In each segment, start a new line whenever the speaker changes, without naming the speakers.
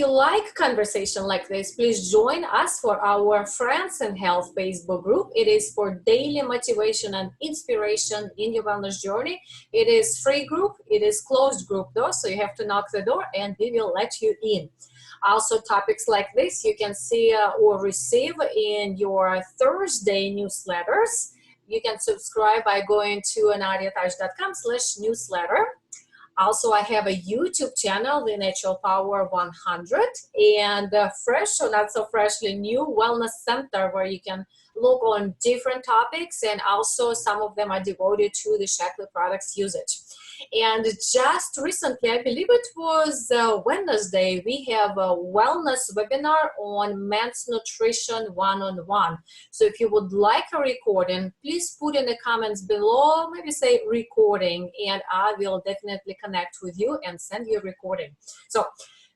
you like conversation like this, please join us for our Friends and Health Facebook group. It is for daily motivation and inspiration in your wellness journey. It is free group. It is closed group though, so you have to knock the door and we will let you in. Also, topics like this you can see or receive in your Thursday newsletters. You can subscribe by going to nadiataj.com/newsletter. Also, I have a YouTube channel, The Natural Power 100, and fresh or not so freshly new Wellness Center, where you can look on different topics, and also some of them are devoted to the Shaklee products usage. And just recently, I believe it was Wednesday, we have a wellness webinar on men's nutrition one-on-one. So if you would like a recording, please put in the comments below, maybe say recording, and I will definitely connect with you and send you a recording. So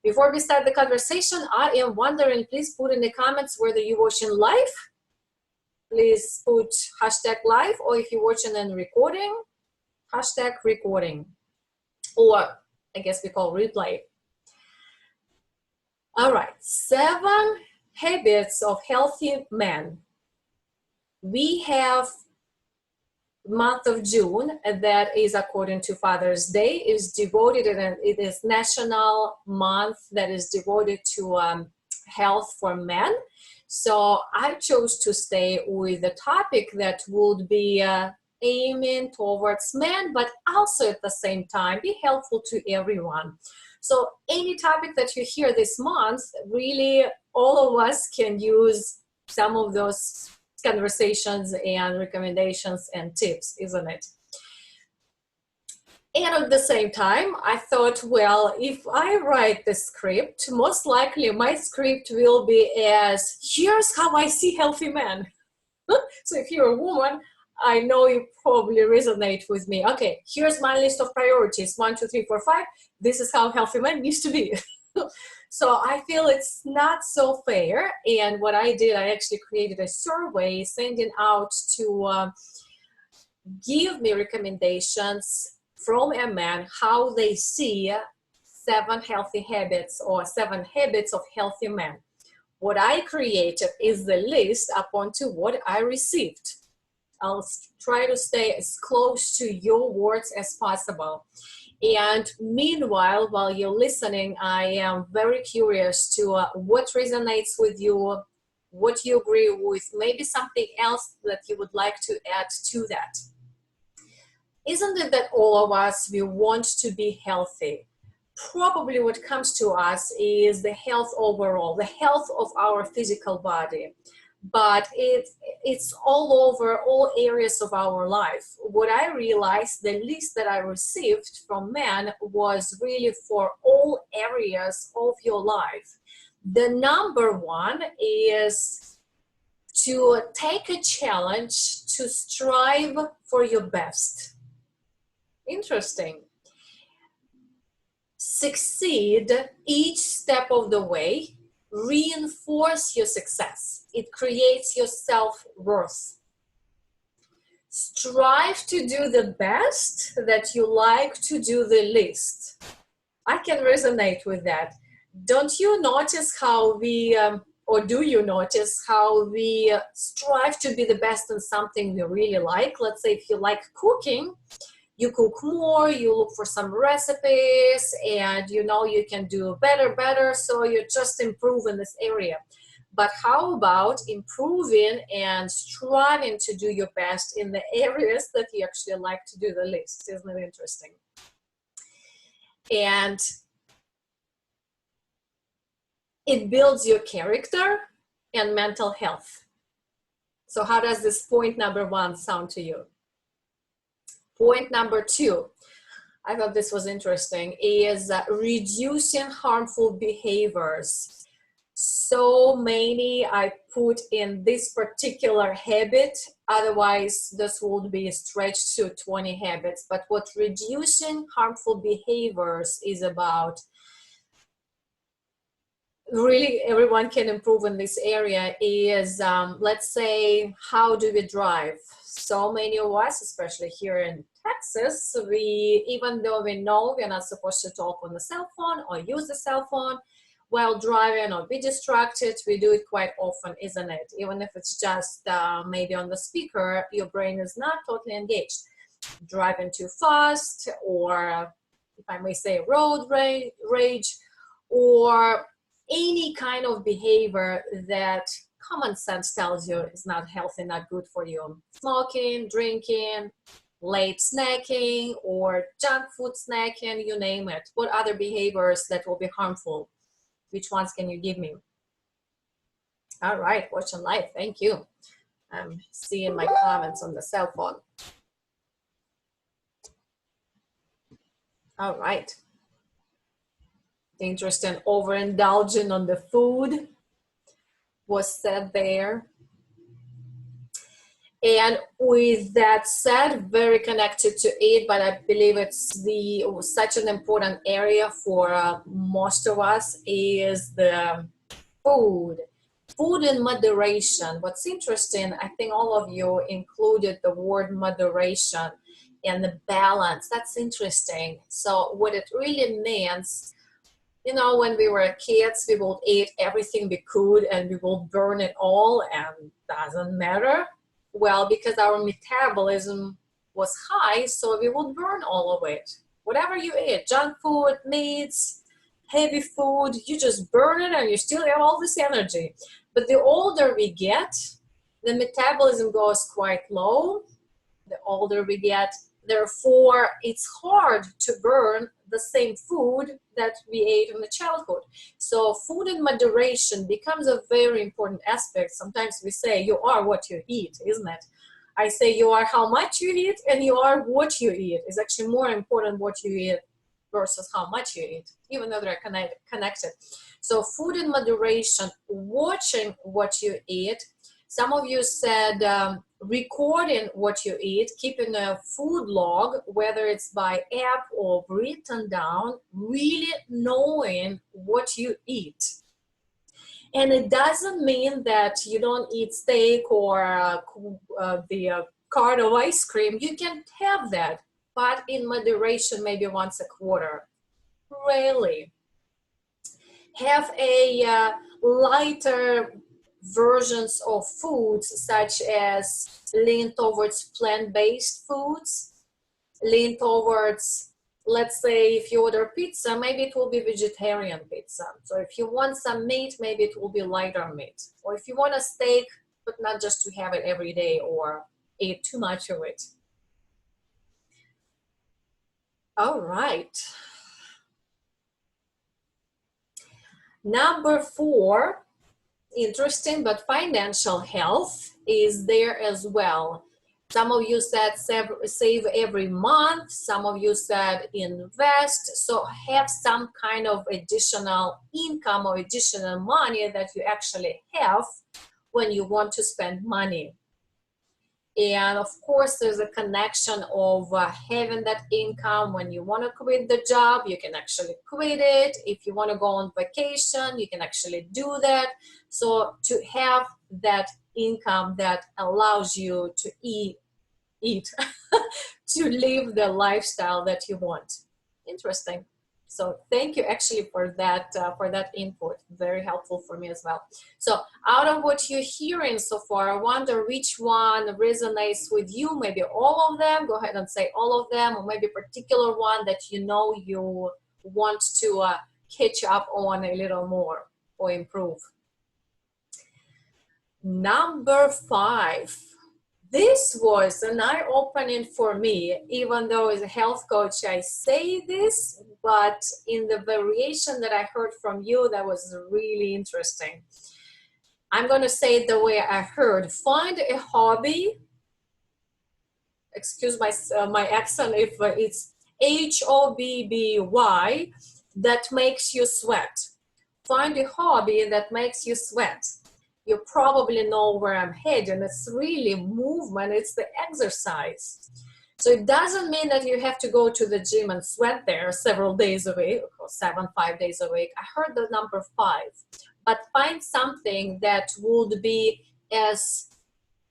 before we start the conversation, I am wondering, please put in the comments whether you're watching live. Please put #live, or if you're watching in recording, #recording, or I guess we call replay. All right, 7 habits of healthy men. We have month of June, that is according to Father's Day, is devoted, and it is national month that is devoted to health for men. So I chose to stay with a topic that would be aiming towards men, but also at the same time be helpful to everyone. So any topic that you hear this month, really all of us can use some of those conversations and recommendations and tips, isn't it? And at the same time, I thought, well, if I write the script, most likely my script will be as, here's how I see healthy men. So if you're a woman, I know you probably resonate with me. Okay, here's my list of priorities, 1, 2, 3, 4, 5. This is how healthy man needs to be. So I feel it's not so fair. And what I did, I actually created a survey sending out to give me recommendations from a man how they see 7 healthy habits or 7 habits of healthy men. What I created is the list upon to what I received. I'll try to stay as close to your words as possible. And meanwhile, while you're listening, I am very curious to what resonates with you, what you agree with, maybe something else that you would like to add to that. Isn't it that all of us, we want to be healthy? Probably what comes to us is the health overall, the health of our physical body. But it's all over all areas of our life. What I realized, the list that I received from men was really for all areas of your life. The number one is to take a challenge to strive for your best. Interesting. Succeed each step of the way. Reinforce your success. It creates your self-worth. Strive to do the best that you like to do the least. I can resonate with that. Don't you notice how we, or do you notice how we strive to be the best in something we really like? Let's say if you like cooking, you cook more, you look for some recipes, and you know you can do better, so you just improve in this area. But how about improving and striving to do your best in the areas that you actually like to do the least? Isn't it interesting? And it builds your character and mental health. So how does this point number 1 sound to you? Point number 2, I thought this was interesting, is reducing harmful behaviors. So many I put in this particular habit, otherwise this would be stretched to 20 habits. But what reducing harmful behaviors is about, really everyone can improve in this area, is let's say, how do we drive? So many of us, especially here in Texas, we, even though we know we're not supposed to talk on the cell phone or use the cell phone, while driving or be distracted. We do it quite often, isn't it? Even if it's just maybe on the speaker, your brain is not totally engaged. Driving too fast, or if I may say road rage, or any kind of behavior that common sense tells you is not healthy, not good for you. Smoking, drinking, late snacking, or junk food snacking, you name it. What other behaviors that will be harmful? Which ones can you give me? All right, watching live, thank you. I'm seeing my comments on the cell phone. All right. Interesting. Overindulging on the food was said there. And with that said, very connected to it, but I believe it's such an important area for most of us is the food. Food in moderation. What's interesting, I think all of you included the word moderation and the balance. That's interesting. So what it really means, you know, when we were kids, we would eat everything we could and we will burn it all and doesn't matter. Well, because our metabolism was high, so we would burn all of it. Whatever you eat, junk food, meats, heavy food, you just burn it and you still have all this energy. But the older we get, the metabolism goes quite low. The older we get, therefore, it's hard to burn the same food that we ate in the childhood. So food in moderation becomes a very important aspect. Sometimes we say you are what you eat, isn't it? I say you are how much you eat, and you are what you eat. It's actually more important what you eat versus how much you eat, even though they're connected. So food in moderation, watching what you eat. Some of you said recording what you eat, keeping a food log, whether it's by app or written down, really knowing what you eat. And it doesn't mean that you don't eat steak or the cart of ice cream. You can have that, but in moderation, maybe once a quarter. Really. Have a lighter versions of foods, such as lean towards plant-based foods, lean towards, let's say if you order pizza, maybe it will be vegetarian pizza. So if you want some meat, maybe it will be lighter meat. Or if you want a steak, but not just to have it every day or eat too much of it. All right. Number 4, interesting, but financial health is there as well. Some of you said save every month. Some of you said invest. So have some kind of additional income or additional money that you actually have when you want to spend money. And of course, there's a connection of having that income. When you want to quit the job, you can actually quit it. If you want to go on vacation, you can actually do that. So to have that income that allows you to eat to live the lifestyle that you want. Interesting. So thank you actually for that input. Very helpful for me as well. So out of what you're hearing so far, I wonder which one resonates with you. Maybe all of them. Go ahead and say all of them, or maybe a particular one that you know you want to catch up on a little more or improve. Number 5. This was an eye-opening for me, even though as a health coach I say this, but in the variation that I heard from you, that was really interesting. I'm going to say it the way I heard. Find a hobby, excuse my accent if it's HOBBY, that makes you sweat. Find a hobby that makes you sweat. You probably know where I'm heading. It's really movement. It's the exercise. So it doesn't mean that you have to go to the gym and sweat there several days a week, or 5 days a week. I heard the number 5. But find something that would be as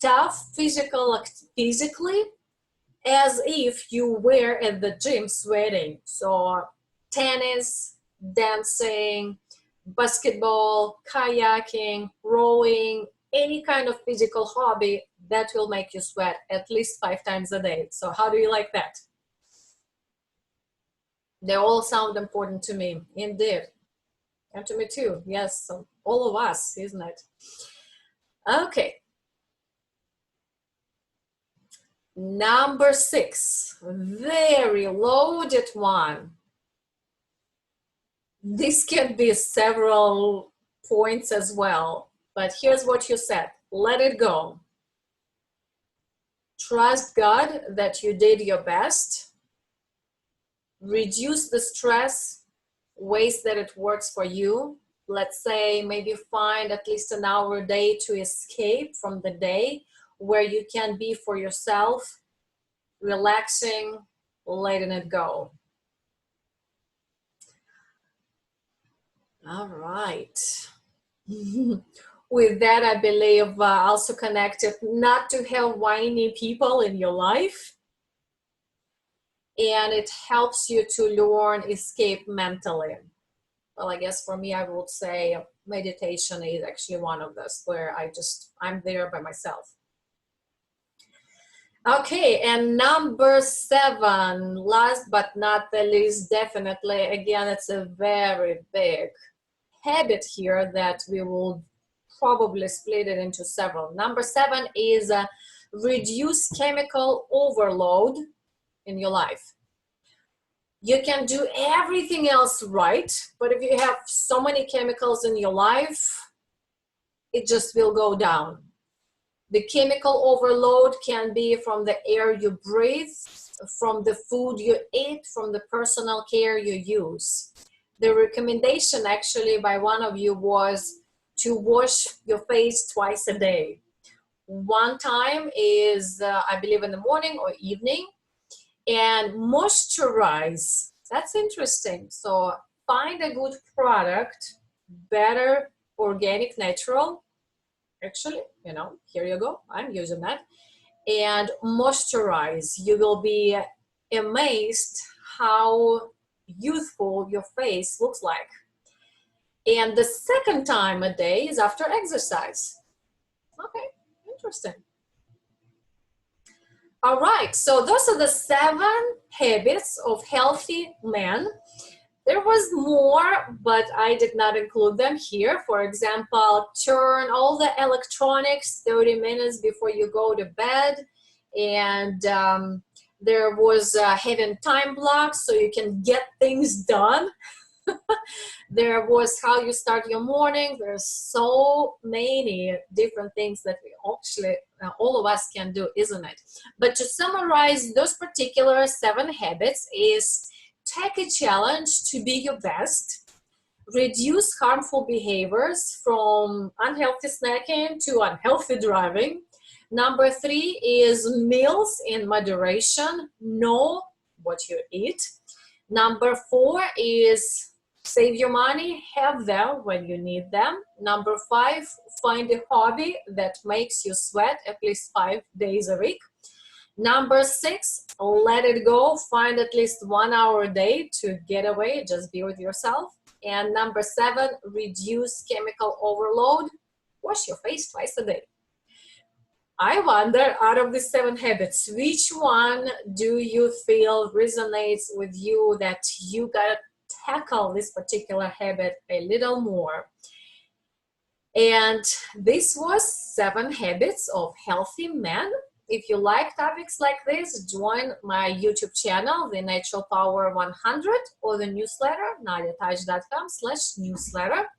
tough physically as if you were at the gym sweating. So tennis, dancing, basketball, kayaking, rowing, any kind of physical hobby that will make you sweat at least 5 times a day. So how do you like that? They all sound important to me, indeed. And to me too, yes, so all of us, isn't it? Okay. Number 6, very loaded one. This can be several points as well, but here's what you said. Let it go. Trust God that you did your best. Reduce the stress, ways that it works for you. Let's say maybe find at least an hour a day to escape from the day where you can be for yourself, relaxing, letting it go. All right. With that, I believe also connected not to have whiny people in your life. And it helps you to learn, escape mentally. Well, I guess for me, I would say meditation is actually one of those where I'm there by myself. Okay, and number 7, last but not the least, definitely, again, it's a very big habit here that we will probably split it into several. Number 7 is reduce chemical overload in your life. You can do everything else right, but if you have so many chemicals in your life, it just will go down. The chemical overload can be from the air you breathe, from the food you eat, from the personal care you use. The recommendation actually by one of you was to wash your face twice a day. One time is, I believe, in the morning or evening, and moisturize. That's interesting. So find a good product, better, organic, natural. Actually, here you go. I'm using that. And moisturize. You will be amazed how youthful your face looks like. And the second time a day is after exercise. Okay, interesting. All right, so those are the 7 habits of healthy men. There was more, but I did not include them here. For example, turn all the electronics 30 minutes before you go to bed. And there was having time blocks so you can get things done. There was how you start your morning. There's so many different things that we actually, all of us can do, isn't it? But to summarize those particular 7 habits is take a challenge to be your best, reduce harmful behaviors from unhealthy snacking to unhealthy driving. Number 3 is meals in moderation, know what you eat. Number 4 is save your money, have them when you need them. Number 5, find a hobby that makes you sweat at least 5 days a week. Number 6, let it go. Find at least 1 hour a day to get away, just be with yourself. And number 7, reduce chemical overload. Wash your face twice a day. I wonder, out of the 7 habits, which one do you feel resonates with you that you got tackle this particular habit a little more? And this was 7 habits of healthy men. If you like topics like this, join my YouTube channel, The Natural Power 100, or the newsletter, nadiataj.com/newsletter.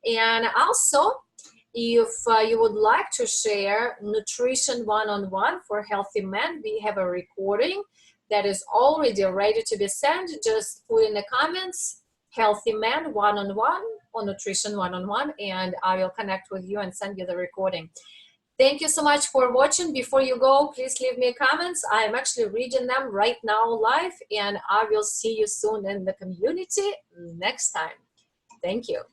And also, if you would like to share nutrition one-on-one for healthy men, we have a recording that is already ready to be sent. Just put in the comments, healthy men one-on-one or nutrition one-on-one, and I will connect with you and send you the recording. Thank you so much for watching. Before you go, please leave me comments. I'm actually reading them right now live, and I will see you soon in the community next time. Thank you.